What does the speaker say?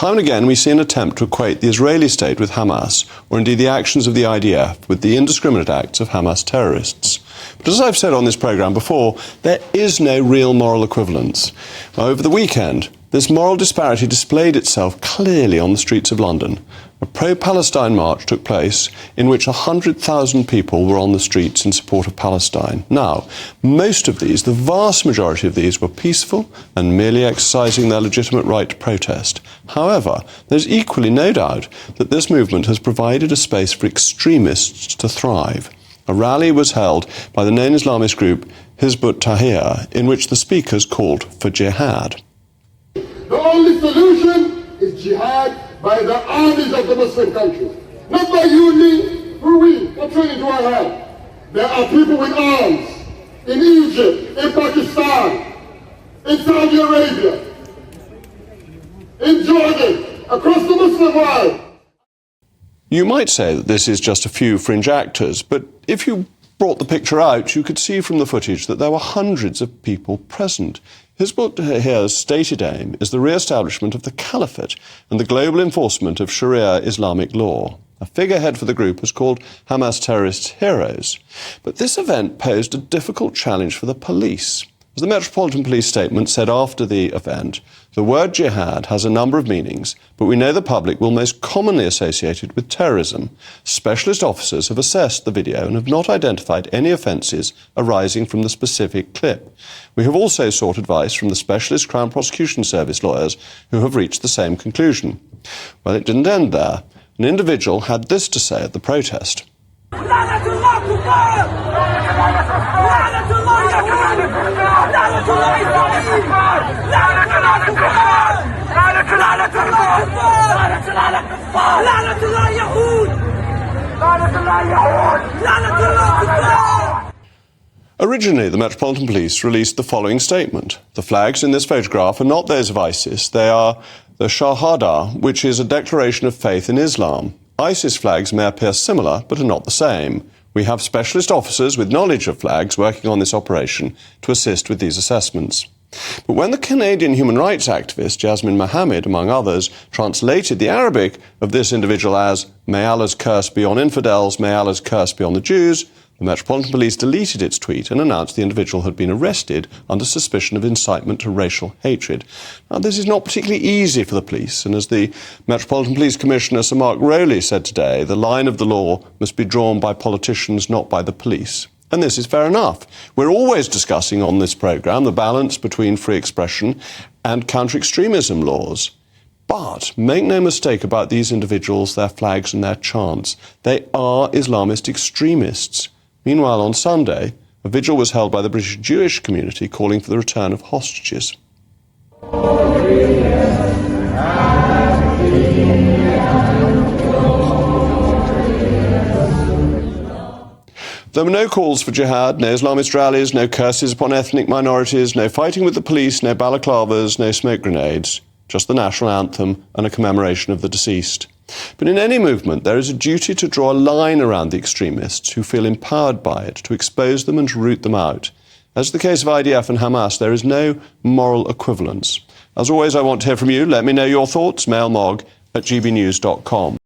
Time and again we see an attempt to equate the Israeli state with Hamas, or indeed the actions of the IDF, with the indiscriminate acts of Hamas terrorists. But as I've said on this programme before, there is no real moral equivalence. Over the weekend, this moral disparity displayed itself clearly on the streets of London. A pro-Palestine march took place in which 100,000 people were on the streets in support of Palestine. Now, most of these, the vast majority of these, were peaceful and merely exercising their legitimate right to protest. However, there's equally no doubt that this movement has provided a space for extremists to thrive. A rally was held by the known Islamist group Hizb ut-Tahrir, in which the speakers called for jihad. The only solution is jihad by the armies of the Muslim countries. Not by you, me, who we. What training do I have? There are people with arms in Egypt, in Pakistan, in Saudi Arabia, in Jordan, across the Muslim world. You might say that this is just a few fringe actors, but if you brought the picture out, you could see from the footage that there were hundreds of people present. Hizb ut-Tahrir's stated aim is the re-establishment of the caliphate and the global enforcement of Sharia Islamic law. A figurehead for the group was called Hamas terrorists' heroes. But this event posed a difficult challenge for the police. As the Metropolitan Police statement said after the event, the word jihad has a number of meanings, but we know the public will most commonly associate it with terrorism. Specialist officers have assessed the video and have not identified any offences arising from the specific clip. We have also sought advice from the specialist Crown Prosecution Service lawyers who have reached the same conclusion. Well, it didn't end there. An individual had this to say at the protest. Originally, the Metropolitan Police released the following statement. The flags in this photograph are not those of ISIS. They are the Shahada, which is a declaration of faith in Islam. ISIS flags may appear similar, but are not the same. We have specialist officers with knowledge of flags working on this operation to assist with these assessments. But when the Canadian human rights activist Jasmine Mohammed, among others, translated the Arabic of this individual as "May Allah's curse be on infidels, may Allah's curse be on the Jews," the Metropolitan Police deleted its tweet and announced the individual had been arrested under suspicion of incitement to racial hatred. Now, this is not particularly easy for the police, and as the Metropolitan Police Commissioner Sir Mark Rowley said today, the line of the law must be drawn by politicians, not by the police. And this is fair enough. We're always discussing on this programme the balance between free expression and counter-extremism laws. But make no mistake about these individuals, their flags and their chants. They are Islamist extremists. Meanwhile, on Sunday, a vigil was held by the British Jewish community calling for the return of hostages. There were no calls for jihad, no Islamist rallies, no curses upon ethnic minorities, no fighting with the police, no balaclavas, no smoke grenades, just the national anthem and a commemoration of the deceased. But in any movement, there is a duty to draw a line around the extremists who feel empowered by it, to expose them and to root them out. As the case of IDF and Hamas, there is no moral equivalence. As always, I want to hear from you. Let me know your thoughts. mailmog@gbnews.com.